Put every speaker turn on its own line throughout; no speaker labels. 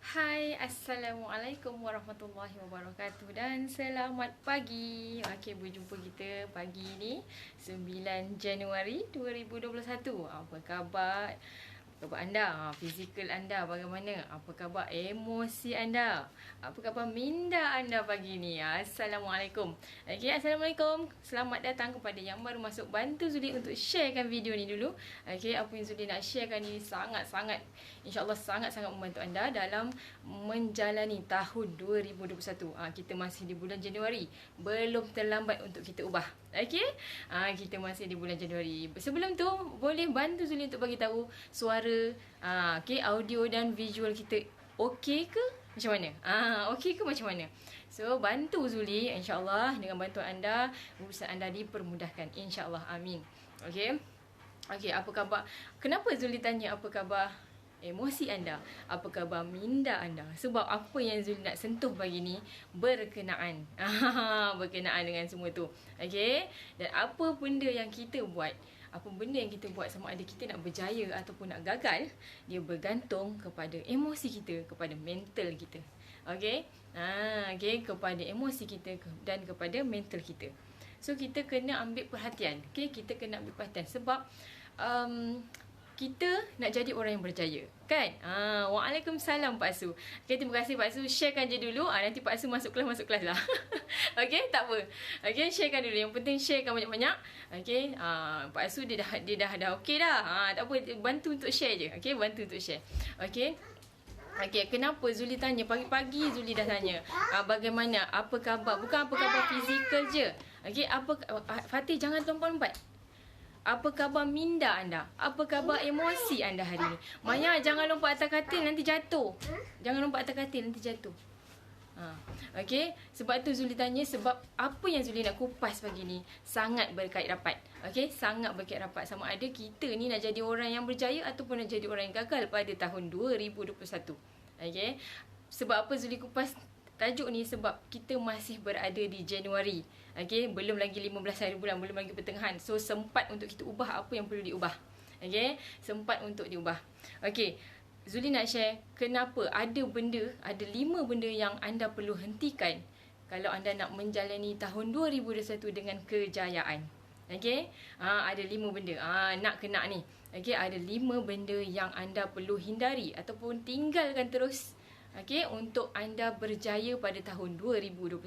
Hai, Assalamualaikum warahmatullahi wabarakatuh dan selamat pagi. Okey, berjumpa kita pagi ni 9 Januari 2021. Apa khabar? Apa khabar anda? Fizikal anda bagaimana? Apa khabar emosi anda? Apa khabar minda anda pagi ni? Assalamualaikum. Okey, Assalamualaikum. Selamat datang kepada yang baru masuk. Bantu Zuli untuk sharekan video ni dulu. Okey, apa yang Zuli nak sharekan ni sangat-sangat, insya-Allah sangat-sangat membantu anda dalam menjalani tahun 2021. Kita masih di bulan Januari. Belum terlambat untuk kita ubah. Okey? Kita masih di bulan Januari. Sebelum tu, boleh bantu Zuli untuk bagi tahu suara, okey, audio dan visual kita okey ke? Macam mana? Okey ke macam mana? So, bantu Zuli, insya-Allah dengan bantuan anda, urusan anda dipermudahkan. Insya-Allah. Amin. Okey? Okey, apa khabar? Kenapa Zuli tanya apa khabar emosi anda? Apa khabar minda anda? Sebab apa yang Zuli nak sentuh pagi ni berkenaan. Berkenaan dengan semua tu. Okey? Dan apa benda yang kita buat, apa benda yang kita buat, sama ada kita nak berjaya ataupun nak gagal, dia bergantung kepada emosi kita, kepada mental kita. Okey? Okey, kepada emosi kita dan kepada mental kita. So, kita kena ambil perhatian. Okey, kita kena ambil perhatian sebab kita nak jadi orang yang berjaya, kan? Waalaikumsalam Pak Su. Okay, terima kasih Pak Su. Sharekan je dulu. Nanti Pak Su masuk kelas lah. Okay, tak apa. Okay, sharekan dulu. Yang penting sharekan banyak-banyak. Okay, Pak Su dia dah okay dah. Tak apa, bantu untuk share je. Okay, bantu untuk share. Okay. Okay, kenapa Zuli tanya? Pagi-pagi Zuli dah tanya. Bagaimana? Apa khabar? Bukan apa khabar fizikal je. Okay, Fatih jangan lompat-lompat. Apa khabar minda anda? Apa khabar emosi anda hari ni? Maya, jangan lompat atas katil, nanti jatuh. Jangan lompat atas katil, nanti jatuh. Okey, sebab tu Zuli tanya, sebab apa yang Zuli nak kupas pagi ni sangat berkait rapat. Okey, sangat berkait rapat. Sama ada kita ni nak jadi orang yang berjaya ataupun nak jadi orang yang gagal pada tahun 2021. Okey, sebab apa Zuli kupas tajuk ni? Sebab kita masih berada di Januari. Okey, belum lagi 15 hari bulan, belum lagi pertengahan. So, sempat untuk kita ubah apa yang perlu diubah. Okey, sempat untuk diubah. Okey, Zuli nak share kenapa ada 5 benda yang anda perlu hentikan kalau anda nak menjalani tahun 2021 dengan kejayaan. Okey, ada 5 benda. Nak kena ni. Okey, ada 5 benda yang anda perlu hindari ataupun tinggalkan terus. Okey, untuk anda berjaya pada tahun 2021.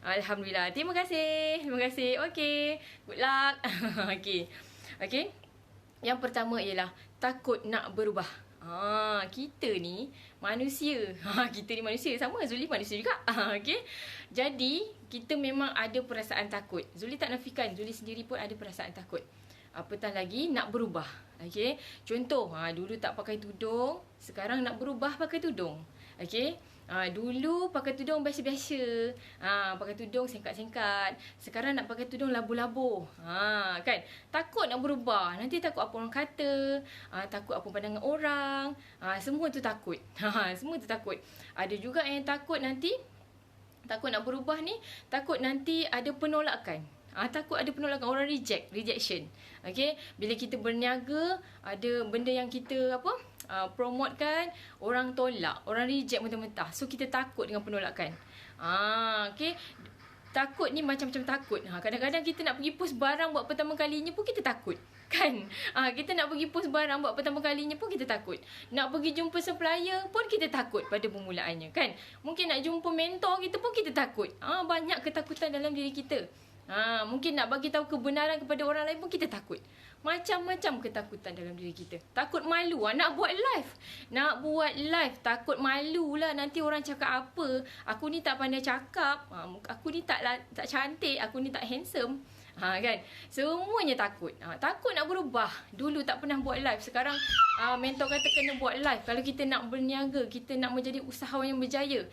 Alhamdulillah. Terima kasih. Terima kasih. Okey. Good luck. Okey. Okey. Yang pertama ialah takut nak berubah. Kita ni manusia. Kita ni manusia. Sama Zuli manusia juga. Okey. Jadi, kita memang ada perasaan takut. Zuli tak nafikan. Zuli sendiri pun ada perasaan takut. Apatah lagi nak berubah. Okey. Contoh, dulu tak pakai tudung, sekarang nak berubah pakai tudung. Okey. Dulu pakai tudung biasa-biasa. Pakai tudung singkat-singkat. Sekarang nak pakai tudung labu-labu. Kan? Takut nak berubah. Nanti takut apa orang kata. Takut apa pandangan orang. Semua tu takut. Semua tu takut. Ada juga yang takut nanti, takut nak berubah ni, takut nanti ada penolakan. Takut ada penolakan, orang rejection. Okey, bila kita berniaga, ada benda yang kita promotekan, orang tolak, orang reject mentah-mentah. So kita takut dengan penolakan. Okey. Takut ni macam-macam takut. Kadang-kadang kita nak pergi post barang buat pertama kalinya pun kita takut. Kan? Kita nak pergi post barang buat pertama kalinya pun kita takut. Nak pergi jumpa supplier pun kita takut pada permulaannya. Kan? Mungkin nak jumpa mentor kita pun kita takut. Banyak ketakutan dalam diri kita. Mungkin nak bagi tahu kebenaran kepada orang lain pun kita takut. Macam-macam ketakutan dalam diri kita. Takut malu. Nak buat live. Nak buat live. Takut malu lah. Nanti orang cakap apa. Aku ni tak pandai cakap. Aku ni tak cantik. Aku ni tak handsome. Kan? Semuanya takut. Takut nak berubah. Dulu tak pernah buat live. Sekarang mentor kata kena buat live. Kalau kita nak berniaga, kita nak menjadi usahawan yang berjaya,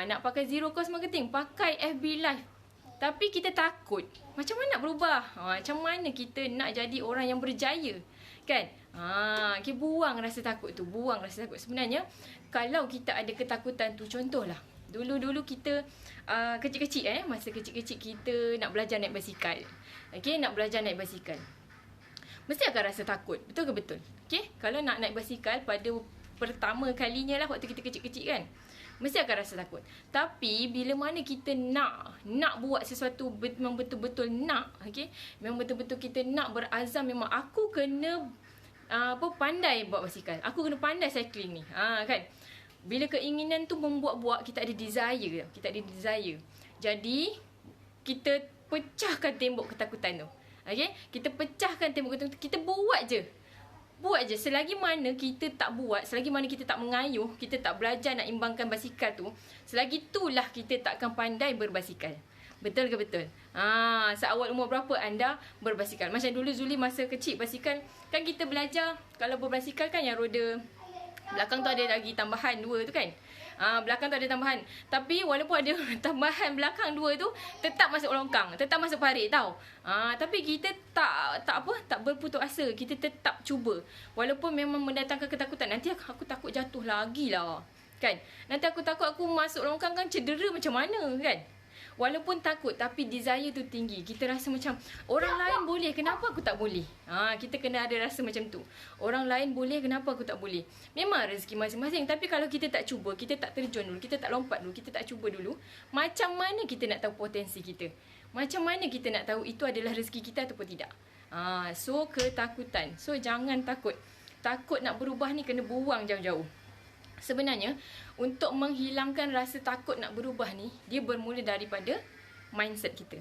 nak pakai zero cost marketing, pakai FB live. Tapi kita takut. Macam mana nak berubah? Macam mana kita nak jadi orang yang berjaya? Kan? Okay, buang rasa takut tu. Buang rasa takut. Sebenarnya, kalau kita ada ketakutan tu, contohlah. Dulu-dulu kita kecil-kecil, masa kecil-kecil kita nak belajar naik basikal. Okay, nak belajar naik basikal. Mesti akan rasa takut. Betul ke betul? Okay, kalau nak naik basikal pada pertama kalinya lah waktu kita kecil-kecil kan. Mesti akan rasa takut. Tapi bila mana kita nak buat sesuatu, memang betul-betul nak, okey, memang betul-betul kita nak berazam, memang aku kena pandai buat basikal, aku kena pandai cycling ni, kan. Bila keinginan tu membuat-buat, kita ada desire, jadi kita pecahkan tembok ketakutan tu. Okey, kita pecahkan tembok ketakutan tu, kita buat je. Selagi mana kita tak buat, selagi mana kita tak mengayuh, kita tak belajar nak imbangkan basikal tu, selagi itulah kita tak akan pandai berbasikal. Betul ke betul? Seawal umur berapa anda berbasikal? Macam dulu Zuli masa kecil basikal, kan kita belajar kalau berbasikal kan yang roda belakang tu ada lagi tambahan 2 tu kan. Belakang tu ada tambahan. Tapi walaupun ada tambahan belakang 2 tu, tetap masuk longkang, tetap masuk parit tau. Tapi kita tak berputus asa. Kita tetap cuba. Walaupun memang mendatangkan ketakutan. Nanti aku takut jatuh lagi lah, kan. Nanti aku takut aku masuk longkang kan cedera macam mana, kan. Walaupun takut, tapi desire tu tinggi. Kita rasa macam orang lain boleh, kenapa aku tak boleh? Kita kena ada rasa macam tu. Orang lain boleh, kenapa aku tak boleh? Memang rezeki masing-masing. Tapi kalau kita tak cuba, kita tak terjun dulu, kita tak lompat dulu, kita tak cuba dulu, macam mana kita nak tahu potensi kita? Macam mana kita nak tahu itu adalah rezeki kita ataupun tidak? So ketakutan. So jangan takut. Takut nak berubah ni kena buang jauh-jauh. Sebenarnya, untuk menghilangkan rasa takut nak berubah ni, dia bermula daripada mindset kita.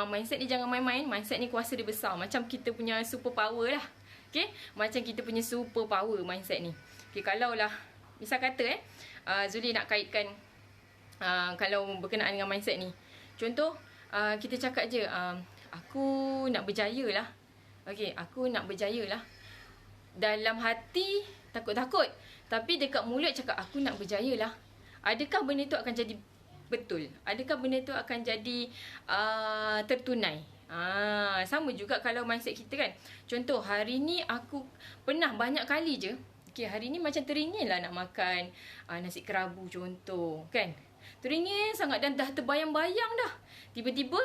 Mindset ni jangan main-main. Mindset ni kuasa dia besar. Macam kita punya super power lah. Okay? Macam kita punya super power mindset ni. Okay, kalau lah, misal kata Zuli nak kaitkan kalau berkenaan dengan mindset ni. Contoh, kita cakap je, aku nak berjaya lah. Okay, aku nak berjaya lah. Dalam hati, takut-takut. Tapi dekat mulut cakap, aku nak berjaya lah. Adakah benda tu akan jadi betul? Adakah benda tu akan jadi tertunai? Sama juga kalau mindset kita kan. Contoh, hari ni aku pernah banyak kali je. Okay, hari ni macam teringin lah nak makan nasi kerabu contoh, kan. Teringin sangat dan dah terbayang-bayang dah. Tiba-tiba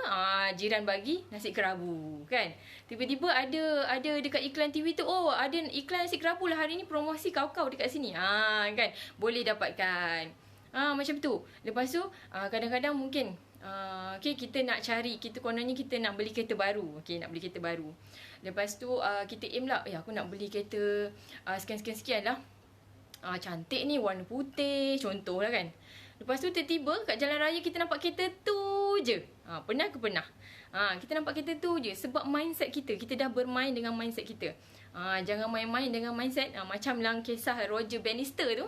jiran bagi nasi kerabu, kan. Tiba-tiba ada dekat iklan TV tu, ada iklan nasi kerabu lah hari ni, promosi kau-kau dekat sini. Kan, boleh dapatkan. Macam tu. Lepas tu kadang-kadang mungkin okay, kita nak cari, kononnya kita nak beli kereta baru. Okay, nak beli kereta baru. Lepas tu kita aim lah, aku nak beli kereta sekian-sekian lah. Cantik ni, warna putih contoh lah kan. Lepas tu tiba-tiba kat jalan raya kita nampak kereta tu je. Pernah ke pernah? Kita nampak kereta tu je. Sebab mindset kita, kita dah bermain dengan mindset kita. Jangan main-main dengan mindset. Macam dalam kisah Roger Bannister tu.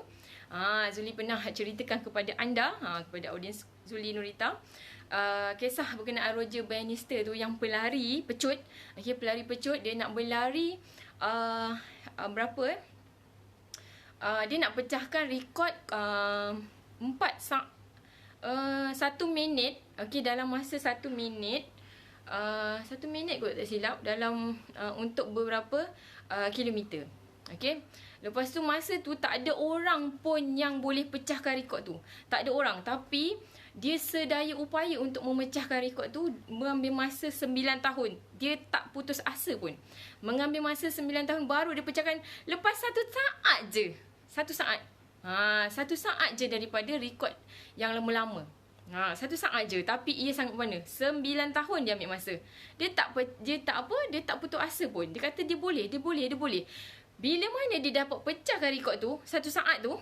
Zuli pernah ceritakan kepada anda, kepada audiens Zuli Nurita. Kisah berkenaan Roger Bannister tu yang pelari pecut. Okay, pelari pecut, dia nak berlari berapa dia nak pecahkan rekod 1 minit. Okay, dalam masa 1 minit 1 minit kot tak silap, dalam untuk beberapa kilometer. Okay, lepas tu masa tu tak ada orang pun yang boleh pecahkan rekod tu. Tak ada orang. Tapi dia sedaya upaya untuk memecahkan rekod tu. Mengambil masa 9 tahun. Dia tak putus asa pun. Mengambil masa 9 tahun baru dia pecahkan. Lepas 1 saat je. 1 saat. 1 saat je daripada rekod yang lama-lama. 1 saat je. Tapi ia sangat mana? 9 tahun dia ambil masa. Dia tak putus asa pun. Dia kata dia boleh. Bila mana dia dapat pecahkan rekod tu, 1 saat tu,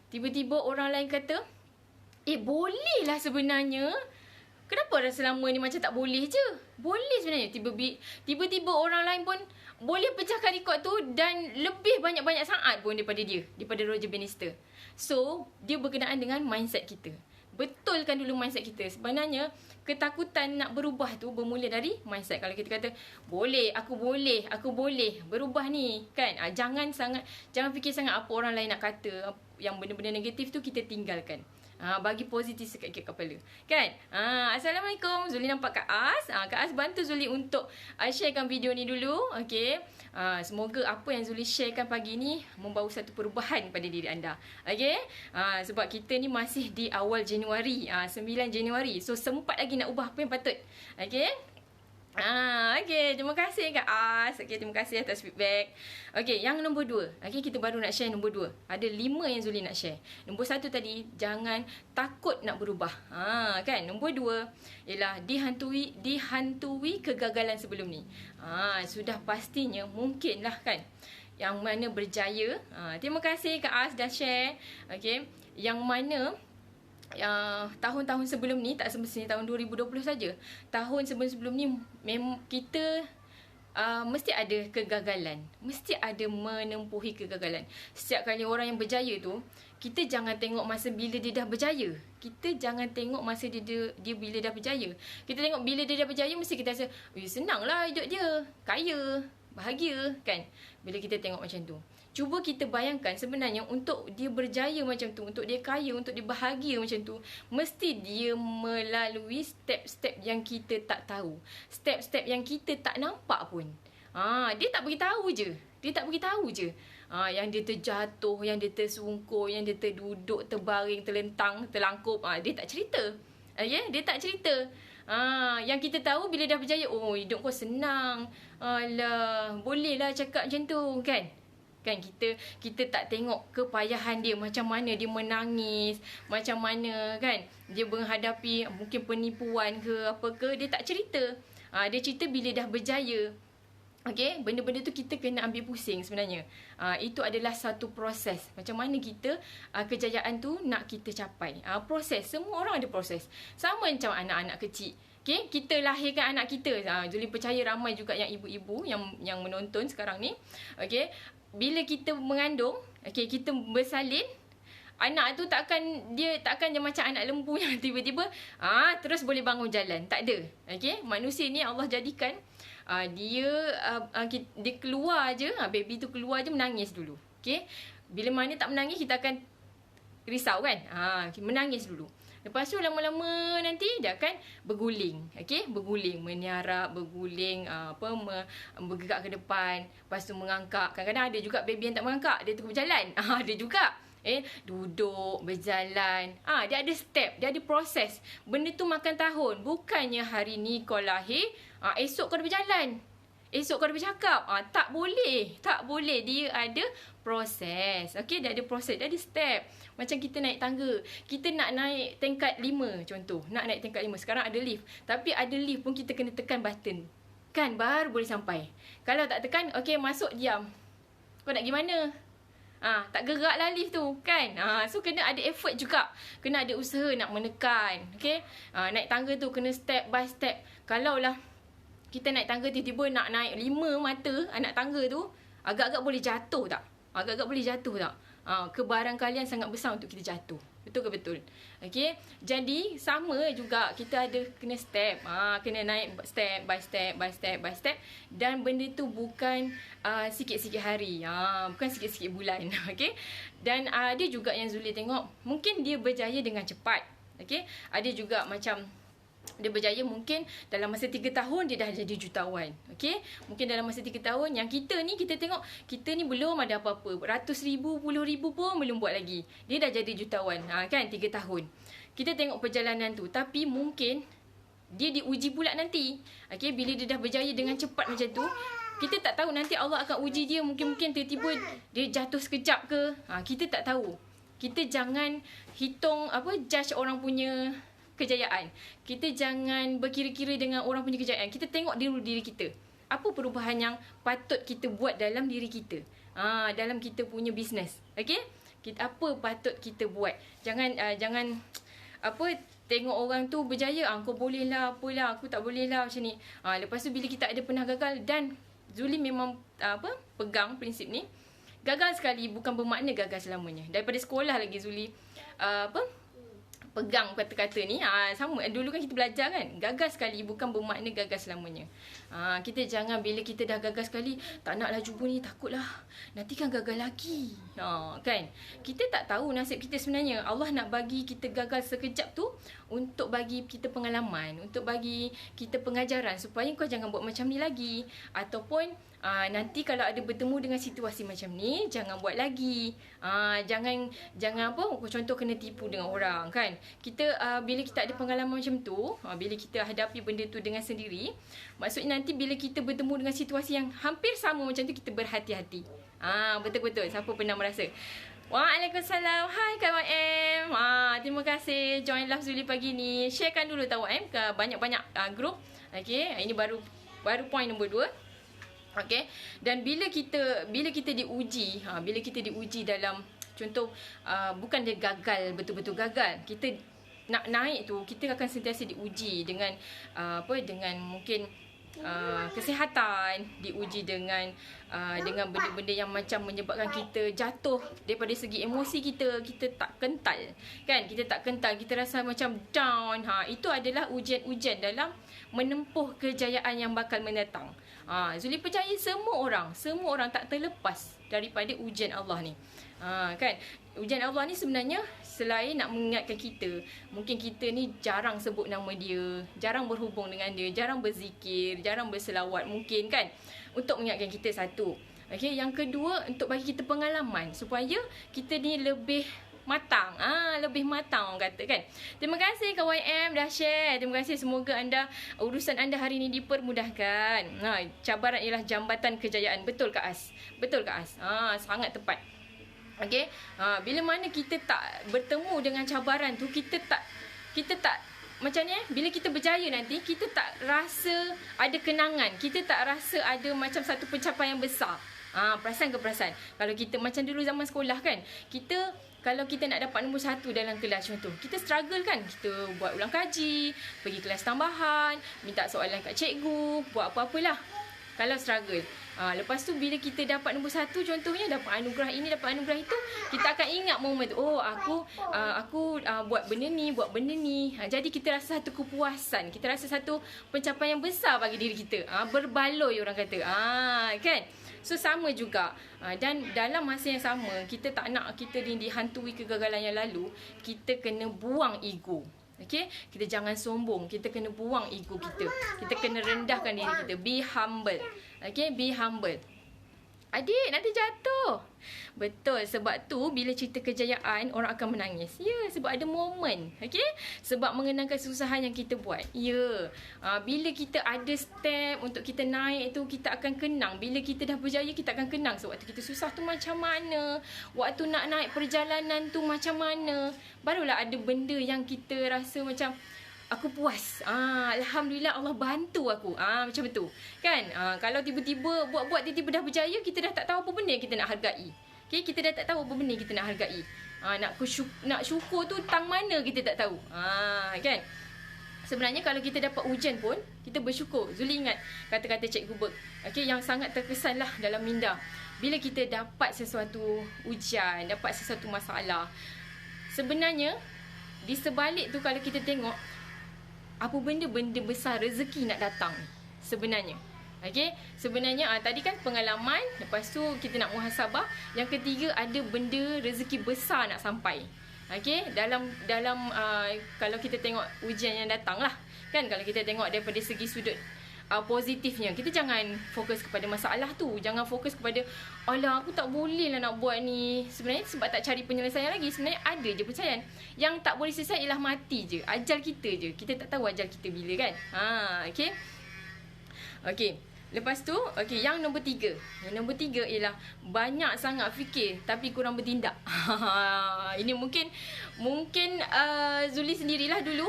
tiba-tiba orang lain kata, boleh lah sebenarnya. Kenapa selama ni macam tak boleh je? Boleh sebenarnya. Tiba-tiba orang lain pun boleh pecahkan rekod tu dan lebih banyak-banyak saat pun daripada dia, daripada Roger Bannister. So, dia berkenaan dengan mindset kita. Betulkan dulu mindset kita. Sebenarnya, ketakutan nak berubah tu bermula dari mindset. Kalau kita kata, aku boleh berubah ni, kan? Jangan fikir sangat apa orang lain nak kata. Yang benda-benda negatif tu kita tinggalkan. Bagi positif sikit-sikit kepala, kan? Assalamualaikum. Zuli nampak Kak As. Kak As bantu Zuli untuk sharekan video ni dulu. Okay. Semoga apa yang Zuli sharekan pagi ni membawa satu perubahan pada diri anda. Okay. Sebab kita ni masih di awal Januari, 9 Januari. So sempat lagi nak ubah apa yang patut. Okay. Okey, terima kasih Kak As. Okey, terima kasih atas feedback. Okey, yang nombor 2. Okey, kita baru nak share nombor 2. Ada 5 yang Zuli nak share. Nombor 1 tadi, jangan takut nak berubah. Kan? Nombor 2 ialah dihantui kegagalan sebelum ni. Sudah pastinya mungkinlah kan. Yang mana berjaya. Terima kasih Kak As dah share. Okey, yang mana tahun-tahun sebelum ni, tak semestinya tahun 2020 saja. Tahun sebelum-sebelum ni memang kita mesti ada kegagalan. Mesti ada menempuhi kegagalan. Setiap kali orang yang berjaya tu, kita jangan tengok masa bila dia dah berjaya. Kita jangan tengok masa dia bila dah berjaya. Kita tengok bila dia dah berjaya, mesti kita rasa, senanglah hidup dia, kaya, bahagia kan. Bila kita tengok macam tu, cuba kita bayangkan sebenarnya untuk dia berjaya macam tu, untuk dia kaya, untuk dia bahagia macam tu, mesti dia melalui step-step yang kita tak tahu. Step-step yang kita tak nampak pun. Dia tak beritahu je. Yang dia terjatuh, yang dia tersungkur, yang dia terduduk, terbaring, terlentang, terlangkup. Dia tak cerita. Dia tak cerita. Yang kita tahu bila dah berjaya, hidup kau senang. Alah, bolehlah cakap macam tu kan. Kan kita tak tengok kepayahan dia, macam mana dia menangis, macam mana kan dia menghadapi mungkin penipuan ke apa ke, dia tak cerita. Dia cerita bila dah berjaya. Okey, benda-benda tu kita kena ambil pusing sebenarnya. Itu adalah satu proses. Macam mana kita kejayaan tu nak kita capai. Proses, semua orang ada proses. Sama macam anak-anak kecil. Okey, kita lahirkan anak kita. Juli percaya ramai juga yang ibu-ibu yang menonton sekarang ni. Okey, bila kita mengandung, kita bersalin, anak tu takkan dia macam anak lembu yang tiba-tiba terus boleh bangun jalan. Tak ada. Manusia ni Allah jadikan dia keluar je, baby tu keluar je menangis dulu. Bila mana tak menangis, kita akan risau kan. Menangis dulu. Lepas tu lama-lama nanti dia akan berguling. Berguling, meniarap, berguling, bergerak ke depan, lepas tu mengangkak. Kadang-kadang ada juga baby yang tak mengangkak, dia terus berjalan. Ada juga. Duduk, berjalan. Dia ada step, dia ada proses. Benda tu makan tahun. Bukannya hari ni kau lahir, esok kau dah berjalan. Esok kau dah bercakap. Tak boleh. Tak boleh. Dia ada proses. Dia ada proses. Dia ada step. Macam kita naik tangga. Kita nak naik tingkat 5 contoh. Nak naik tingkat 5. Sekarang ada lift. Tapi ada lift pun kita kena tekan button. Kan? Baru boleh sampai. Kalau tak tekan, masuk, diam. Kau nak pergi mana? Tak geraklah lift tu. Kan? So, kena ada effort juga. Kena ada usaha nak menekan. Naik tangga tu kena step by step. Kalaulah kita naik tangga tiba-tiba nak naik 5 mata anak tangga tu, agak-agak boleh jatuh tak? Kebarangkalian sangat besar untuk kita jatuh. Betul ke betul? Jadi sama juga kita ada kena step. Kena naik step by step. Dan benda tu bukan sikit-sikit hari. Bukan sikit-sikit bulan. Dan ada juga yang Zuli tengok, mungkin dia berjaya dengan cepat. Ada juga macam dia berjaya mungkin dalam masa 3 tahun dia dah jadi jutawan. Mungkin dalam masa 3 tahun. Yang kita tengok, kita ni belum ada apa-apa. Ratus ribu, puluh ribu pun belum buat lagi. Dia dah jadi jutawan. Kan? 3 tahun. Kita tengok perjalanan tu. Tapi mungkin dia diuji pula nanti. Bila dia dah berjaya dengan cepat macam tu, kita tak tahu nanti Allah akan uji dia. Mungkin tiba-tiba dia jatuh sekejap ke. Kita tak tahu. Kita jangan hitung judge orang punya kejayaan. Kita jangan berkira-kira dengan orang punya kejayaan. Kita tengok dulu diri kita. Apa perubahan yang patut kita buat dalam diri kita? Dalam kita punya bisnes. Apa patut kita buat? Jangan tengok orang tu berjaya, kau boleh lah, apalah, aku tak boleh lah macam ni. Lepas tu bila kita ada pernah gagal, dan Zuli memang pegang prinsip ni. Gagal sekali bukan bermakna gagal selamanya. Daripada sekolah lagi Zuli pegang kata-kata ni. Sama, dulu kan kita belajar kan, gagal sekali bukan bermakna gagal selamanya. Kita jangan bila kita dah gagal sekali, tak naklah cuba ni, takutlah nanti kan gagal lagi. Kan, kita tak tahu nasib kita sebenarnya. Allah nak bagi kita gagal sekejap tu untuk bagi kita pengalaman, untuk bagi kita pengajaran supaya kau jangan buat macam ni lagi. Ataupun nanti kalau ada bertemu dengan situasi macam ni, jangan buat lagi. Jangan contoh kena tipu dengan orang kan. Kita bila kita ada pengalaman macam tu, bila kita hadapi benda tu dengan sendiri, maksudnya nanti bila kita bertemu dengan situasi yang hampir sama macam tu, kita berhati-hati. Betul-betul. Siapa pernah merasa? Waalaikumsalam. Hai Kak YM. Terima kasih join Love Zuli pagi ni. Sharekan dulu tahu YM ke banyak-banyak grup. Okey, ini baru point nombor 2. Okey. Dan bila kita diuji, bila kita diuji dalam contoh bukan dia gagal, betul-betul gagal. Kita nak naik tu, kita akan sentiasa diuji dengan dengan mungkin kesihatan, diuji dengan benda-benda yang macam menyebabkan kita jatuh daripada segi emosi kita tak kental. Kan? Kita tak kental, kita rasa macam down. Itu adalah ujian-ujian dalam menempuh kejayaan yang bakal mendatang. Zuli percaya semua orang tak terlepas daripada ujian Allah ni. Kan? Ujian Allah ni sebenarnya selain nak mengingatkan kita, mungkin kita ni jarang sebut nama dia, jarang berhubung dengan dia, jarang berzikir, jarang berselawat mungkin kan, untuk mengingatkan kita satu. Okey, yang kedua untuk bagi kita pengalaman supaya kita ni lebih matang. Lebih matang orang kata kan. Terima kasih Kak YM dah share. Terima kasih, semoga urusan anda hari ini dipermudahkan. Cabaran ialah jambatan kejayaan. Betul Kak As? Sangat tepat. Okey. Bila mana kita tak bertemu dengan cabaran tu, kita tak macam ni bila kita berjaya nanti, kita tak rasa ada kenangan. Kita tak rasa ada macam satu pencapaian besar. Perasan ke perasan? Kalau kita macam dulu zaman sekolah kan, kalau kita nak dapat nombor 1 dalam kelas contoh, kita struggle kan. Kita buat ulang kaji, pergi kelas tambahan, minta soalan kat cikgu, buat apa-apalah. Kalau struggle. Lepas tu bila kita dapat nombor 1 contohnya, dapat anugerah ini, dapat anugerah itu, kita akan ingat momen tu. Aku buat benda ni. Jadi kita rasa satu kepuasan, kita rasa satu pencapaian besar bagi diri kita. Berbaloi orang kata. Kan? So sama juga. Dan dalam masa yang sama, kita tak nak kita dihantui kegagalan yang lalu, kita kena buang ego. Okey, kita jangan sombong, kita kena buang ego kita. Kita kena rendahkan diri kita. Be humble. Okey, be humble. Adik, nanti jatuh. Betul, sebab tu bila cerita kejayaan, orang akan menangis. Ya, sebab ada momen. Okey? Sebab mengenangkan kesusahan yang kita buat. Ya. Bila kita ada step untuk kita naik tu, kita akan kenang. Bila kita dah berjaya, kita akan kenang. So, waktu kita susah tu macam mana? Waktu nak naik perjalanan tu macam mana? Barulah ada benda yang kita rasa macam aku puas. Alhamdulillah Allah bantu aku. Macam tu. Kan? Kalau tiba-tiba buat-buat tiba-tiba dah berjaya, kita dah tak tahu apa benda yang kita nak hargai. Okay? Kita dah tak tahu apa benda yang kita nak hargai. Nak syukur tu tang mana kita tak tahu. Kan? Sebenarnya kalau kita dapat ujian pun, kita bersyukur. Zuli ingat kata-kata Cikgu Berg. Okay? Yang sangat terkesan lah dalam minda. Bila kita dapat sesuatu ujian, dapat sesuatu masalah, sebenarnya di sebalik tu kalau kita tengok, apa benda besar rezeki nak datang sebenarnya. Okey, sebenarnya tadi kan pengalaman, lepas tu kita nak muhasabah, yang ketiga ada benda rezeki besar nak sampai. Okey, dalam kalau kita tengok ujian yang datang lah kan, kalau kita tengok daripada segi sudut positifnya, kita jangan fokus kepada masalah tu, jangan fokus kepada alah aku tak boleh lah nak buat ni. Sebenarnya sebab tak cari penyelesaian lagi. Sebenarnya ada je penyelesaian. Yang tak boleh selesai ialah mati je, ajal kita je. Kita tak tahu ajal kita bila kan. Okey. Okey. Lepas tu, okey, yang nombor 3. Yang nombor 3 ialah banyak sangat fikir tapi kurang bertindak. Ini mungkin Zuli sendirilah dulu,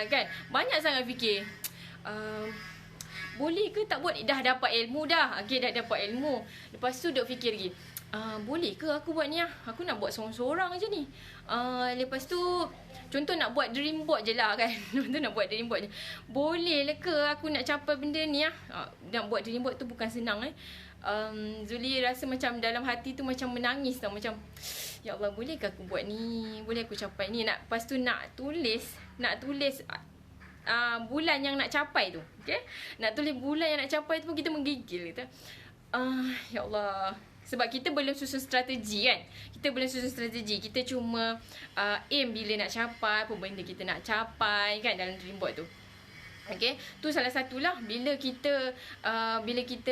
kan. Banyak sangat fikir. Boleh ke tak buat? Dah dapat ilmu dah. Okey, dah dapat ilmu. Lepas tu duk fikir lagi. Boleh ke aku buat ni? Aku nak buat seorang-seorang je ni. Lepas tu contoh nak buat dream board je lah kan. Contoh nak buat dream board je. Boleh ke aku nak capai benda ni? Nak buat dream board tu bukan senang Zuli rasa macam dalam hati tu macam menangis tau. Macam ya Allah, boleh ke aku buat ni? Boleh aku capai ni? Lepas tu nak tulis bulan yang nak capai tu. Okay? Nak tulis bulan yang nak capai tu pun kita menggigil kita. Ya Allah. Sebab kita belum susun strategi kan. Kita belum susun strategi. Kita cuma aim bila nak capai, apa benda kita nak capai kan dalam dream board tu. Okay, tu salah satulah bila kita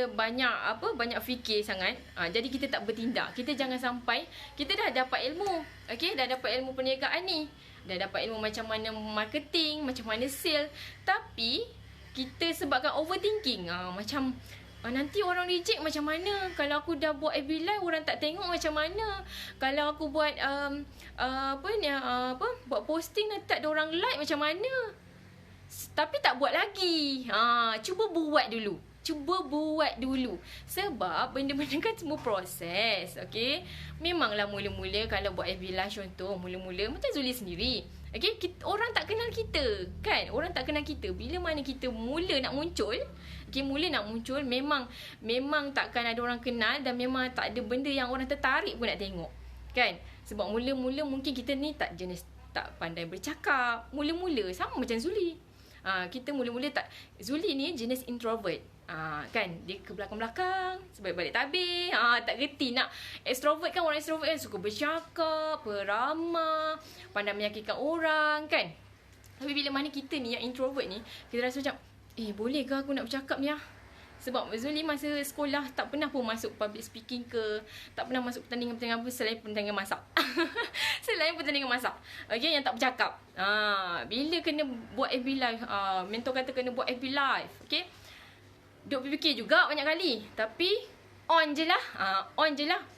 banyak fikir sangat, jadi kita tak bertindak. Kita jangan sampai kita dah dapat ilmu. Okay, dah dapat ilmu perniagaan ni. dah dapat ilmu macam mana marketing, macam mana sale. Tapi kita sebabkan overthinking, macam nanti orang reject macam mana? Kalau aku dah buat FB live orang tak tengok macam mana? Kalau aku buat buat posting nanti tak ada orang like macam mana? Tapi tak buat lagi. Cuba buat dulu. Sebab benda-benda kan semua proses. Okay. Memanglah mula-mula kalau buat FB live contoh, mula-mula macam Zuli sendiri. Okay, orang tak kenal kita. Kan? Orang tak kenal kita. Bila mana kita mula nak muncul, memang takkan ada orang kenal dan memang tak ada benda yang orang tertarik pun nak tengok. Kan? Sebab mula-mula mungkin kita ni tak pandai bercakap. Mula-mula sama macam Zuli. Kita mula-mula tak, Zuli ni jenis introvert. Kan, dia ke belakang-belakang sebab balik tabir. Tak gerti nak extrovert kan. Orang extrovert kan suka bercakap, beramah, pandai meyakinkan orang kan. Tapi bila mana kita ni yang introvert ni, kita rasa macam boleh ke aku nak bercakap ni Sebab Zuli masa sekolah tak pernah pun masuk public speaking ke, tak pernah masuk pertandingan-pertandingan apa selain pertandingan masak. Okay, yang tak bercakap. Bila kena buat FB live, mentor kata kena buat FB live. Okay, duk fikir juga banyak kali. Tapi on je lah.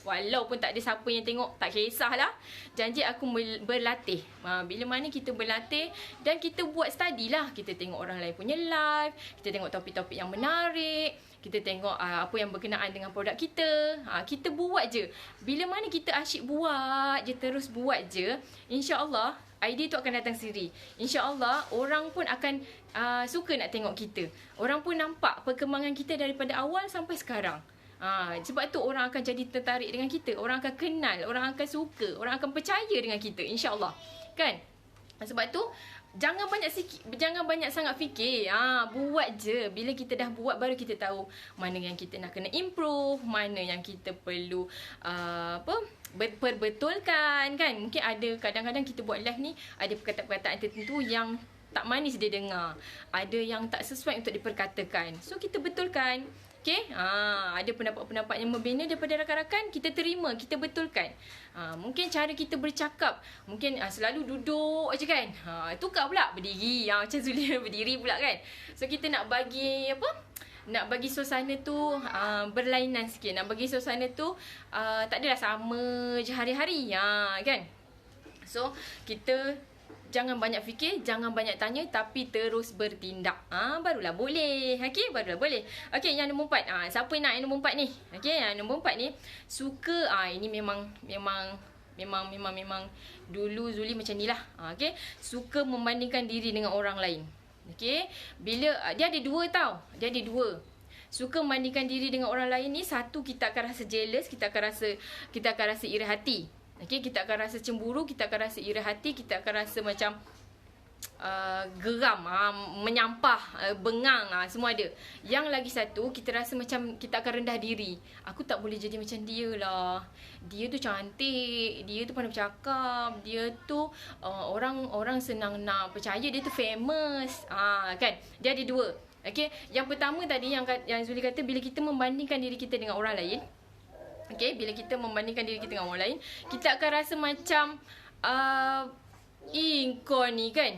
Walaupun tak ada siapa yang tengok, tak kisahlah. Janji aku berlatih. Bila mana kita berlatih dan kita buat study lah. Kita tengok orang lain punya live, kita tengok topik-topik yang menarik, kita tengok apa yang berkenaan dengan produk kita. Kita buat je. Bila mana kita asyik buat je, terus buat je, insya-Allah idea tu akan datang sendiri. InsyaAllah orang pun akan suka nak tengok kita. Orang pun nampak perkembangan kita daripada awal sampai sekarang. Sebab tu orang akan jadi tertarik dengan kita. Orang akan kenal, orang akan suka, orang akan percaya dengan kita, insya-Allah. Kan? Sebab tu jangan banyak sangat fikir. Buat je. Bila kita dah buat baru kita tahu mana yang kita nak kena improve, mana yang kita perlu perbetulkan kan. Mungkin ada kadang-kadang kita buat live ni ada perkataan-perkataan tertentu yang tak manis dia dengar. Ada yang tak sesuai untuk diperkatakan. So kita betulkan. Okay, ada pendapat-pendapat yang membina daripada rakan-rakan, kita terima, kita betulkan. Mungkin cara kita bercakap, mungkin selalu duduk je kan. Tukar pula berdiri, macam Zuli berdiri pula kan. So kita nak bagi nak bagi suasana tu berlainan sikit. Nak bagi suasana tu tak adalah sama je hari-hari, kan. So kita jangan banyak fikir, jangan banyak tanya, tapi terus bertindak. Barulah boleh. Okey, barulah boleh. Okey, yang nombor 4. Siapa nak yang nombor 4 ni? Okey, yang nombor 4 ni suka ini memang dulu Zuli macam ni lah. Okey, suka membandingkan diri dengan orang lain. Okey, bila dia ada dua tau. Dia ada dua. Suka membandingkan diri dengan orang lain ni, satu kita akan rasa jealous, kita akan rasa iri hati. Okay, kita akan rasa cemburu, kita akan rasa iri hati, kita akan rasa macam geram, menyampah, bengang, semua ada. Yang lagi satu, kita rasa macam kita akan rendah diri. Aku tak boleh jadi macam dia lah. Dia tu cantik, dia tu pandai bercakap, dia tu orang senang nak percaya, dia tu famous. Kan? Dia ada dua. Okay, yang pertama tadi yang Zuli kata, bila kita membandingkan diri kita dengan orang lain, okay, bila kita membandingkan diri kita dengan orang lain, kita akan rasa macam kau ni kan,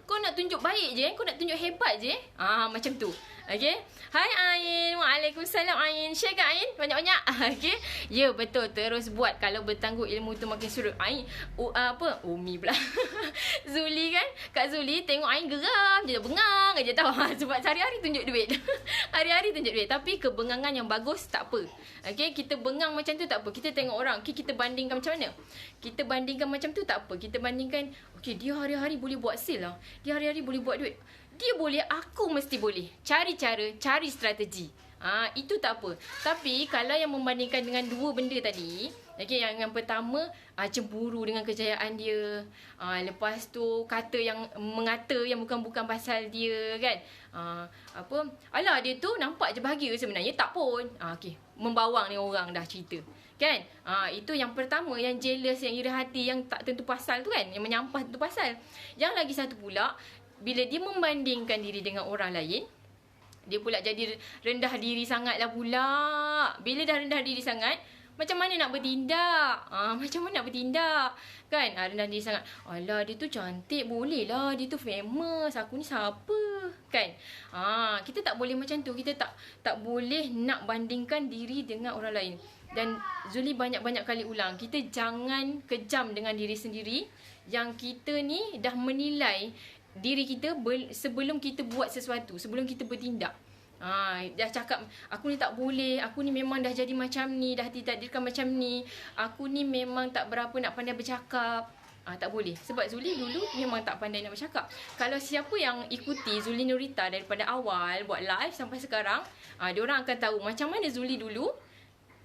kau nak tunjuk baik je, kau nak tunjuk hebat je, macam tu. Okay. Hai Ain. Waalaikumsalam Ain. Share kan Ain? Banyak-banyak. Okay. Ya, betul. Terus buat. Kalau bertangguh ilmu tu makin surut. Ain, Umi pula. Zuli kan? Kak Zuli tengok Ain geram. Dia bengang aja tau. Sebab hari-hari tunjuk duit. Hari-hari tunjuk duit. Tapi kebengangan yang bagus tak apa. Okay. Kita bengang macam tu tak apa. Kita tengok orang. Okay, kita bandingkan macam mana? Kita bandingkan macam tu tak apa. Kita bandingkan. Okay, dia hari-hari boleh buat sale lah. Dia hari-hari boleh buat duit. Dia boleh, aku mesti boleh. Cari cara, cari strategi. Itu tak apa. Tapi kalau yang membandingkan dengan dua benda tadi, okay, yang pertama cemburu dengan kejayaan dia. Lepas tu mengata yang bukan-bukan pasal dia kan. Alah dia tu nampak je bahagia, sebenarnya tak pun. Okay, membawang ni orang dah cerita. Kan? Itu yang pertama, yang jealous, yang iri hati, yang tak tentu pasal tu kan, yang menyampah tentu pasal. Yang lagi satu pula, bila dia membandingkan diri dengan orang lain, dia pula jadi rendah diri sangat lah pula. Bila dah rendah diri sangat, Macam mana nak bertindak? Macam mana nak bertindak? Kan? Rendah diri sangat. Alah, dia tu cantik. Boleh lah. Dia tu famous. Aku ni siapa? Kan? Kita tak boleh macam tu. Kita tak boleh nak bandingkan diri dengan orang lain. Dan Zuli banyak-banyak kali ulang. Kita jangan kejam dengan diri sendiri. Yang kita ni dah menilai diri kita sebelum kita buat sesuatu. Sebelum kita bertindak. Dah cakap aku ni tak boleh, aku ni memang dah jadi macam ni, dah ditakdirkan macam ni, aku ni memang tak berapa nak pandai bercakap. Tak boleh. Sebab Zuli dulu memang tak pandai nak bercakap. Kalau siapa yang ikuti Zuli Nurita daripada awal buat live sampai sekarang, diorang akan tahu macam mana Zuli dulu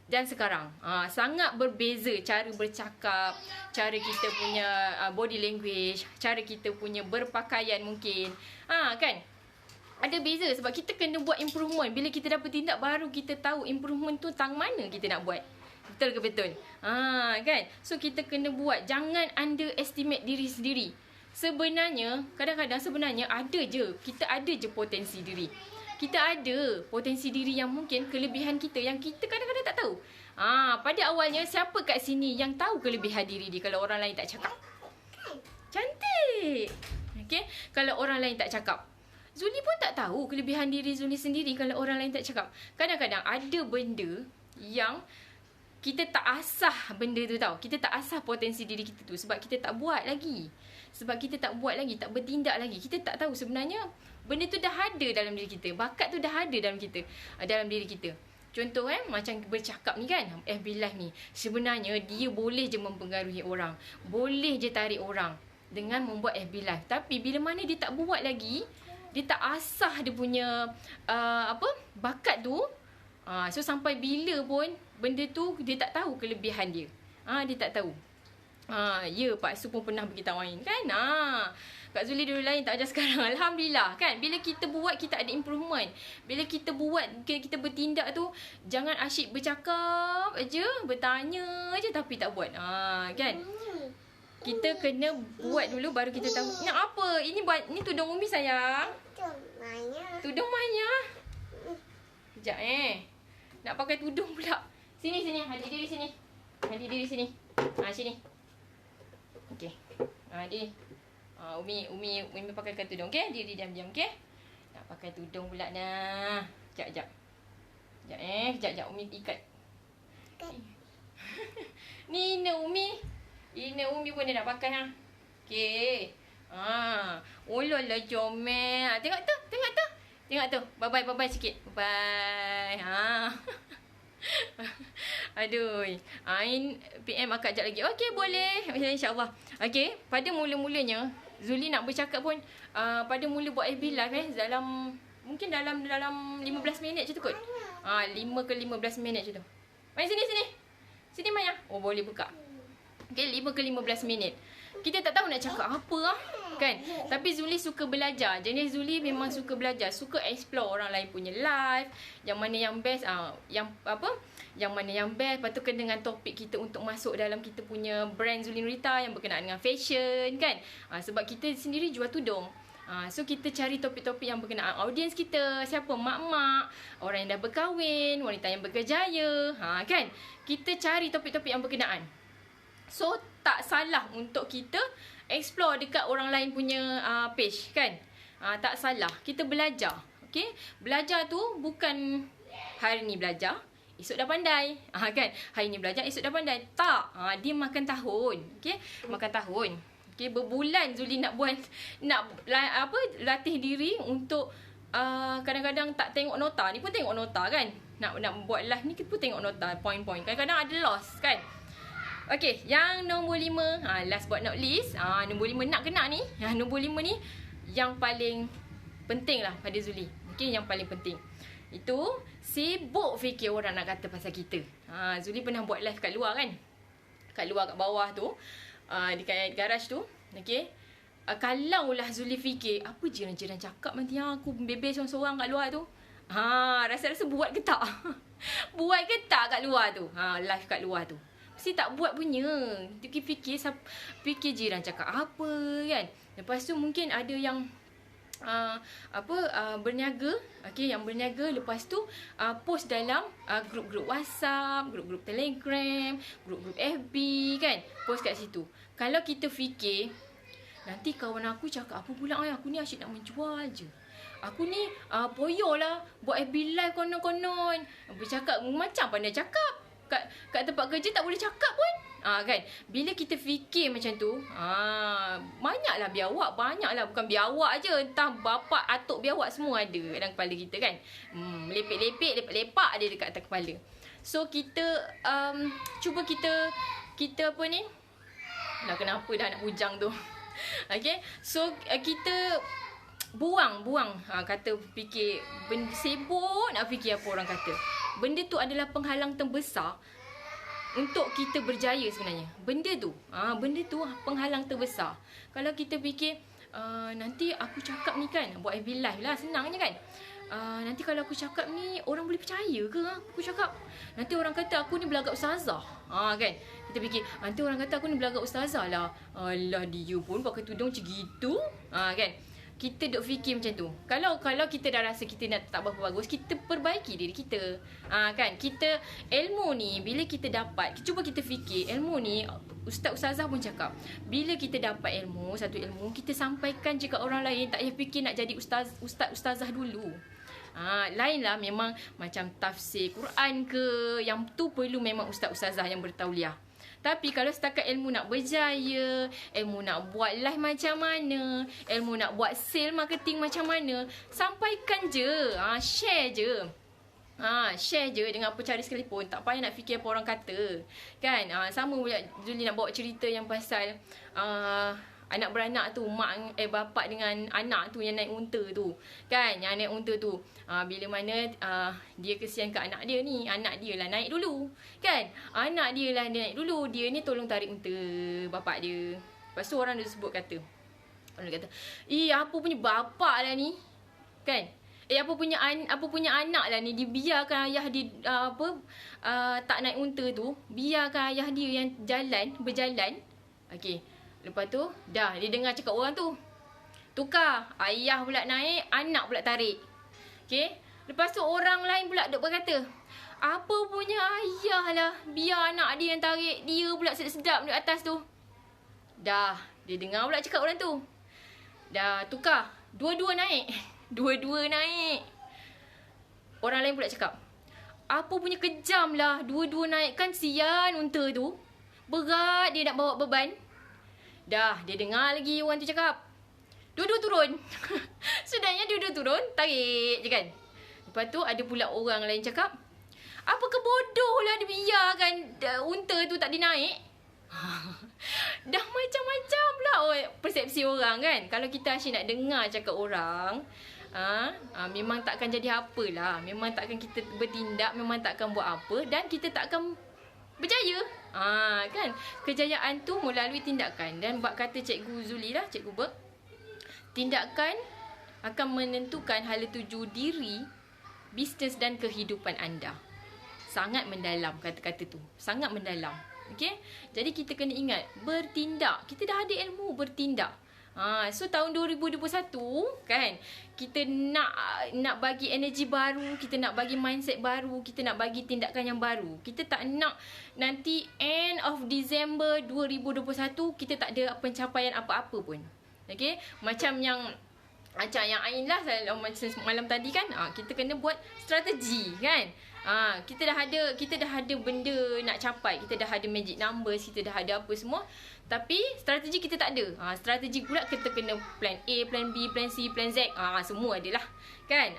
dan sekarang. Sangat berbeza cara bercakap, cara kita punya body language, cara kita punya berpakaian mungkin. Kan? Ada beza sebab kita kena buat improvement. Bila kita dah bertindak baru kita tahu improvement tu tang mana kita nak buat. Betul ke betul? Kan? So kita kena buat. Jangan underestimate diri sendiri. Sebenarnya, kadang-kadang sebenarnya kita ada je potensi diri. Kita ada potensi diri yang mungkin kelebihan kita yang kita kadang-kadang tak tahu. Pada awalnya siapa kat sini yang tahu kelebihan diri dia kalau orang lain tak cakap? Cantik. Okay? Kalau orang lain tak cakap. Zuli pun tak tahu kelebihan diri Zuli sendiri kalau orang lain tak cakap. Kadang-kadang ada benda yang kita tak asah benda tu tau. Kita tak asah potensi diri kita tu sebab kita tak buat lagi. Sebab kita tak buat lagi, tak bertindak lagi. Kita tak tahu sebenarnya benda tu dah ada dalam diri kita. Bakat tu dah ada dalam diri kita. Contoh macam bercakap ni kan, FB Live ni. Sebenarnya dia boleh je mempengaruhi orang. Boleh je tarik orang dengan membuat FB Live. Tapi bila mana dia tak buat lagi, dia tak asah dia punya bakat tu. So sampai bila pun benda tu dia tak tahu kelebihan dia. Dia tak tahu. Ya, Pak Su pun pernah beritahu Ain kan. Kak Zuli dulu lain tak macam sekarang. Alhamdulillah kan. Bila kita buat kita ada improvement. Bila kita buat kita bertindak tu jangan asyik bercakap aja, bertanya aja tapi tak buat. Kan? Kita kena buat dulu baru kita tahu. Nak apa? Ini tudung Umi sayang. Tudung Maya. Sekejap nak pakai tudung pula. Sini. Hadir diri sini. Sini. Okey. Hadir. Umi pakaikan tudung. Okey? Diri diam-diam. Okey? Nak pakai tudung pula dah. Sekejap. Sekejap. Umi ikat. Ni Umi. Ini Umi pun dia nak pakai Okey. Oh la comel. Tengok tu. Bye sikit. Bye. Aduh. Ain PM akak jap lagi. Okey, boleh. InsyaAllah. Okey, pada mula-mulanya Zuli nak bercakap pun pada mula buat FB Live mungkin dalam 15 minit je tu kot. 5 ke 15 minit je tu. Main sini. Sini Maya. Oh, boleh buka. Okay, 5 ke 15 minit. Kita tak tahu nak cakap apa kan. Tapi Zuli suka belajar. Jenis Zuli memang suka belajar. Suka explore orang lain punya live. Yang mana yang best. Yang mana yang best. Lepas tu kena dengan topik kita untuk masuk dalam kita punya brand Zuli Nurita yang berkenaan dengan fashion kan. Sebab kita sendiri jual tudung. So kita cari topik-topik yang berkenaan audiens kita. Siapa? Mak-mak, orang yang dah berkahwin, wanita yang berkejaya. Kan? Kita cari topik-topik yang berkenaan. So, tak salah untuk kita explore dekat orang lain punya page kan. Tak salah. Kita belajar. Okay? Belajar tu bukan hari ni belajar, esok dah pandai. Kan? Hari ni belajar, esok dah pandai. Tak. Dia makan tahun. Okay? Makan tahun. Okay? Berbulan Zuli nak buat, latih diri untuk kadang-kadang tak tengok nota. Ni pun tengok nota kan. Nak buat live ni kita pun tengok nota, point-point. Kadang-kadang ada loss kan. Okey, yang nombor 5, last but not least, nombor 5 nak kena ni. Nombor 5 ni yang paling penting lah pada Zuli. Okey, yang paling penting. Itu sibuk fikir orang nak kata pasal kita. Zuli pernah buat live kat luar kan. Kat luar kat bawah tu, dekat garaj tu. Okey. Kalaulah Zuli fikir, apa jiran-jiran cakap nanti aku bebel seorang-seorang kat luar tu. Rasa-rasa buat ke tak? Buat ke tak kat luar tu? Live kat luar tu. Mesti tak buat punya. Fikir jiran cakap apa kan. Lepas tu mungkin ada yang berniaga, okey, yang berniaga, lepas tu post dalam grup-grup WhatsApp, grup-grup Telegram, grup-grup FB kan, post kat situ. Kalau kita fikir nanti kawan aku cakap apa pula, aku ni asyik nak menjual je. Aku ni poyo lah buat FB live konon-konon. Bercakap macam pandai cakap. Kat tempat kerja tak boleh cakap pun. Kan? Bila kita fikir macam tu, banyaklah biawak, banyaklah, bukan biawak je, entah bapak, atuk biawak semua ada dalam kepala kita kan. Lepek-lepek, lepak-lepak dia dekat atas kepala. So kita cuba kita apa ni? Lah kenapa dah nak bujang tu? Okay, so kita buang kata fikir benda sibuk nak fikir apa orang kata. Benda tu adalah penghalang terbesar untuk kita berjaya sebenarnya. Benda tu penghalang terbesar. Kalau kita fikir nanti aku cakap ni kan, buat FB live lah, senangnya kan. Nanti kalau aku cakap ni orang boleh percaya ke aku cakap? Nanti orang kata aku ni belagak ustazah. Kan? Kita fikir nanti orang kata aku ni belagak ustazah lah. Alah, dia pun pakai tudung macam gitu. Kan? Kita duk fikir macam tu. Kalau kita dah rasa kita nak tak berapa bagus, kita perbaiki diri kita. Kan? Kita ilmu ni bila kita dapat, cuba kita fikir ilmu ni, ustazah pun cakap, bila kita dapat ilmu, satu ilmu, kita sampaikan je kat orang lain, tak payah fikir nak jadi ustazah dulu. Lainlah memang macam tafsir Quran ke, yang tu perlu memang ustazah yang bertauliah. Tapi kalau setakat ilmu nak berjaya, ilmu nak buat live macam mana, ilmu nak buat sale marketing macam mana, sampaikan je, share je. Share je dengan apa cara sekalipun. Tak payah nak fikir apa orang kata. Kan? Sama pula Julie nak bawa cerita yang pasal anak beranak tu, bapak dengan anak tu yang naik unta tu. Kan? Yang naik unta tu. Bila mana dia kesian kat anak dia ni. Anak dia lah naik dulu. Kan? Anak dia lah naik dulu. Dia ni tolong tarik unta bapak dia. Lepas tu orang dia sebut kata. Orang dia kata, apa punya bapak lah ni. Kan? Apa punya anak lah ni. Dia biarkan ayah dia tak naik unta tu. Biarkan ayah dia yang berjalan. Okey. Lepas tu, dah dia dengar cakap orang tu. Tukar. Ayah pula naik, anak pula tarik. Okay. Lepas tu orang lain pula duk berkata, apa punya ayah lah, biar anak dia yang tarik, dia pula sedap-sedap di atas tu. Dah, dia dengar pula cakap orang tu. Dah, tukar. Dua-dua naik. Dua-dua naik. Orang lain pula cakap, apa punya kejam lah, dua-dua naik, kan sian unta tu. Berat dia nak bawa beban. Dah, dia dengar lagi orang tu cakap, dua-dua turun. Sudahnya dua-dua turun, tarik je kan. Lepas tu ada pula orang lain cakap, apa kebodoh lah dia biarkan unta tu tak dinaik. Dah macam-macam lah persepsi orang kan. Kalau kita asyik nak dengar cakap orang, memang takkan jadi apalah. Memang takkan kita bertindak, memang takkan buat apa, dan kita takkan berjaya. Kan? Kejayaan tu melalui tindakan. Dan bab kata Cikgu Zuli lah, Cikgu Berk, tindakan akan menentukan hala tuju diri, bisnes dan kehidupan anda. Sangat mendalam kata-kata tu. Sangat mendalam. Okay? Jadi kita kena ingat, bertindak. Kita dah ada ilmu bertindak. So tahun 2021 kan, kita nak bagi energi baru, kita nak bagi mindset baru, kita nak bagi tindakan yang baru. Kita tak nak nanti end of December 2021 kita tak ada pencapaian apa-apa pun. Okay? Macam yang Ain lah malam tadi kan, kita kena buat strategi kan. Kita dah ada benda nak capai, kita dah ada magic numbers, kita dah ada apa semua, tapi strategi kita tak ada. Strategi pula kita kena plan A, plan B, plan C, plan Z, semua adalah kan.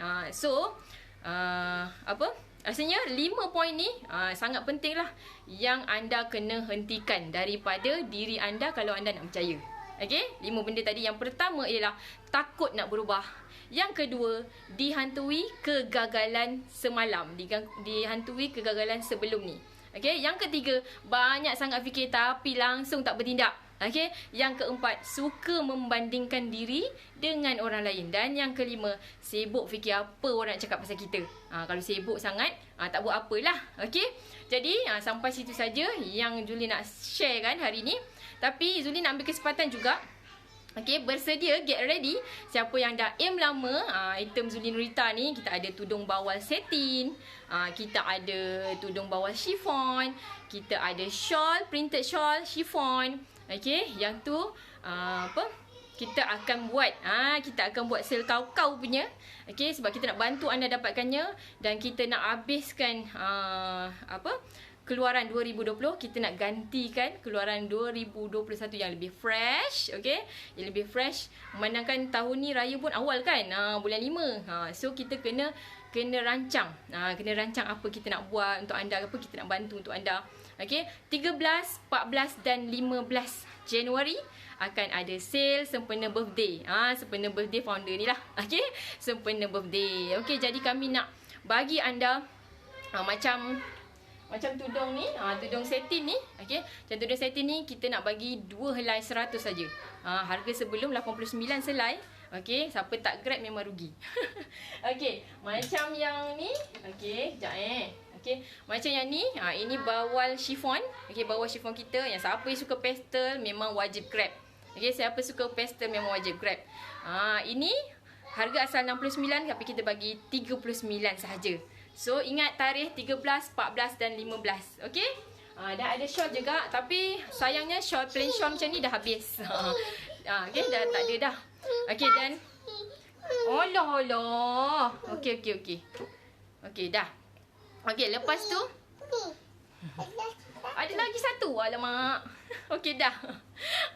Rasanya 5 poin ni sangat penting lah yang anda kena hentikan daripada diri anda kalau anda nak berjaya. Okay, 5 benda tadi. Yang pertama ialah takut nak berubah. Yang kedua, dihantui kegagalan semalam, dihantui kegagalan sebelum ni. Okay, yang ketiga, banyak sangat fikir tapi langsung tak bertindak. Okay, yang keempat, suka membandingkan diri dengan orang lain. Dan yang kelima, sibuk fikir apa orang nak cakap pasal kita. Kalau sibuk sangat, tak buat apalah. Okay, jadi sampai situ saja yang Julie nak share kan hari ni. Tapi Julie nak ambil kesempatan juga Okay, bersedia, get ready. Siapa yang dah aim lama, item Zuli Nurita ni, kita ada tudung bawal satin, kita ada tudung bawal chiffon, kita ada shawl, printed shawl, chiffon. Okay, yang tu kita akan buat sale kau-kau punya. Okay, sebab kita nak bantu anda dapatkannya dan kita nak habiskan keluaran 2020, kita nak gantikan keluaran 2021 yang lebih fresh, okay? Yang lebih fresh. Memandangkan tahun ni raya pun awal kan, bulan 5. So kita kena rancang. Kena rancang apa kita nak buat untuk anda, apa kita nak bantu untuk anda. Okay? 13, 14 dan 15 Januari akan ada sale sempena birthday. Sempena birthday founder ni lah. Okay? Sempena birthday. Okay, jadi kami nak bagi anda macam tudung ni, tudung satin ni, okey. Macam tudung satin ni kita nak bagi 2 helai 100 saja. Harga sebelum 89 selai. Okey, siapa tak grab memang rugi. Okey, macam yang ni, okey, jap okey, macam yang ni, ini bawal chiffon. Okey, bawal chiffon kita yang siapa yang suka pastel memang wajib grab. Okey, siapa suka pastel memang wajib grab. Ini harga asal 69 tapi kita bagi 39 sahaja. So, ingat tarikh 13, 14 dan 15. Okey? Dan ada shawl juga. Tapi, sayangnya shawl plain shawl macam ni dah habis. Okey, dah tak ada dah. Okey, dan... Allah. Okey. Okey, dah. Okey, lepas tu... Ada lagi satu. Alamak. Okey, dah.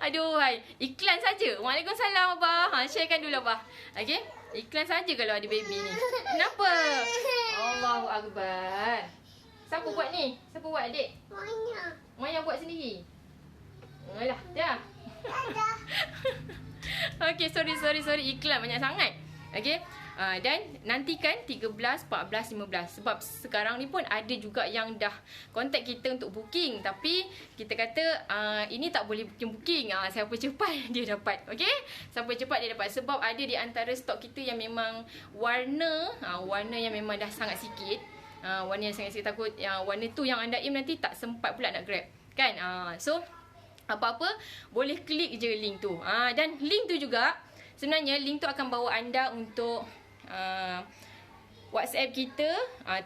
Aduh, hai. Iklan saja. Waalaikumsalam, Abah. Sharekan dulu, Abah. Okey? Iklan saja kalau ada baby ni. Kenapa? Allahu Akbar. Siapa buat ni? Siapa buat, adik? Maya buat sendiri? Alah, dah. Okey, sorry. Iklan banyak sangat. Okey. Dan nantikan 13, 14, 15. Sebab sekarang ni pun ada juga yang dah kontak kita untuk booking. Tapi kita kata ini tak boleh booking. Siapa cepat dia dapat. Okay? Siapa cepat dia dapat. Sebab ada di antara stok kita yang memang warna yang memang dah sangat sikit. Warna yang sangat sikit, takut warna tu yang anda aim nanti tak sempat pula nak grab. Kan? So, apa-apa boleh klik je link tu. Dan link tu juga, sebenarnya link tu akan bawa anda untuk WhatsApp kita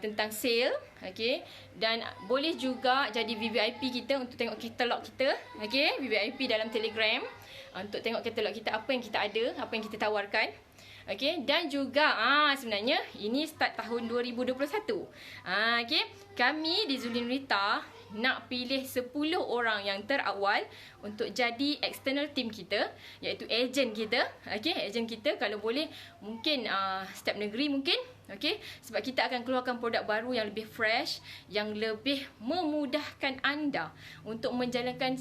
tentang sale, okey, dan boleh juga jadi VVIP kita untuk tengok katalog kita, okey, VVIP dalam Telegram untuk tengok katalog kita, apa yang kita ada, apa yang kita tawarkan. Okey, dan juga sebenarnya ini start tahun 2021. Okey, kami di Zuli Nurita nak pilih 10 orang yang terawal untuk jadi external team kita, iaitu ejen kita. Okey, ejen kita kalau boleh mungkin setiap negeri mungkin. Okey, sebab kita akan keluarkan produk baru yang lebih fresh, yang lebih memudahkan anda untuk menjalankan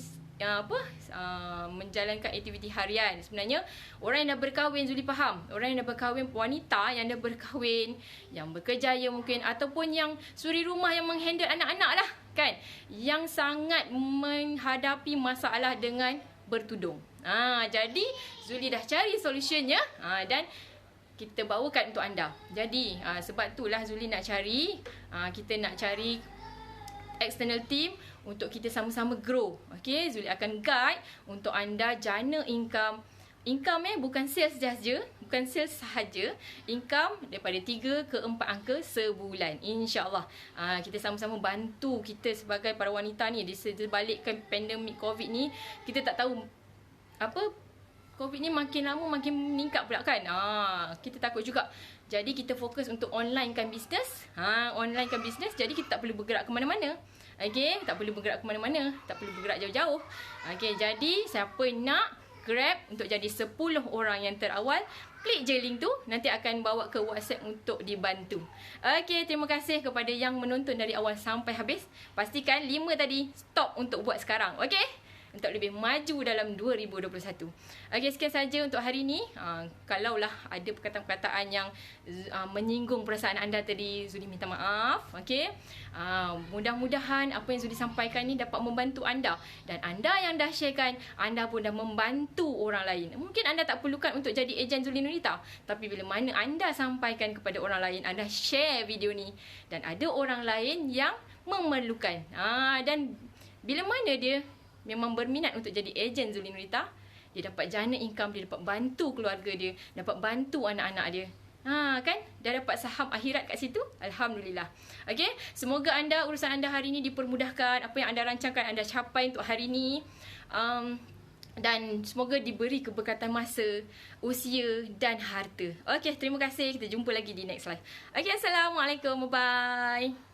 menjalankan aktiviti harian. Sebenarnya orang yang dah berkahwin, Zuli faham, orang yang dah berkahwin, wanita yang dah berkahwin, yang berkejaya mungkin, ataupun yang suri rumah yang menghandle anak-anak lah kan, yang sangat menghadapi masalah dengan bertudung. Jadi Zuli dah cari solutionnya dan kita bawakan untuk anda. Jadi sebab itulah Zuli nak cari, kita nak cari external team untuk kita sama-sama grow. Okay, Zuli akan guide untuk anda jana income. Income bukan sales sahaja, bukan sales sahaja. Income daripada 3 ke 4 angka sebulan. InsyaAllah. Kita sama-sama bantu kita sebagai para wanita ni. Di sebalikkan pandemik COVID ni, kita tak tahu apa, COVID ni makin lama makin meningkat pula kan. Kita takut juga. Jadi kita fokus untuk onlinekan bisnes. Onlinekan bisnes. Jadi kita tak perlu bergerak ke mana-mana. Okay, tak perlu bergerak ke mana-mana. Tak perlu bergerak jauh-jauh. Okay, jadi siapa nak grab untuk jadi 10 orang yang terawal, klik je link tu. Nanti akan bawa ke WhatsApp untuk dibantu. Okay, terima kasih kepada yang menonton dari awal sampai habis. Pastikan 5 tadi stop untuk buat sekarang. Okay? Untuk lebih maju dalam 2021. Okey, sekian saja untuk hari ini. Kalaulah ada perkataan-perkataan yang menyinggung perasaan anda tadi, Zuli minta maaf. Okey. Mudah-mudahan apa yang Zuli sampaikan ni dapat membantu anda. Dan anda yang dah sharekan, anda pun dah membantu orang lain. Mungkin anda tak perlukan untuk jadi ejen Zuli Nurita, tapi bila mana anda sampaikan kepada orang lain, anda share video ni, dan ada orang lain yang memerlukan. Dan bila mana dia memang berminat untuk jadi ejen Zuli Nurita, Dia dapat jana income, dia dapat bantu keluarga dia, dapat bantu anak-anak dia. Kan? Dah dapat saham akhirat kat situ. Alhamdulillah. Okay? Semoga anda, urusan anda hari ni dipermudahkan. Apa yang anda rancangkan, anda capai untuk hari ni. Dan semoga diberi keberkatan masa, usia dan harta. Okay, terima kasih. Kita jumpa lagi di next live. Okay, Assalamualaikum. Bye-bye.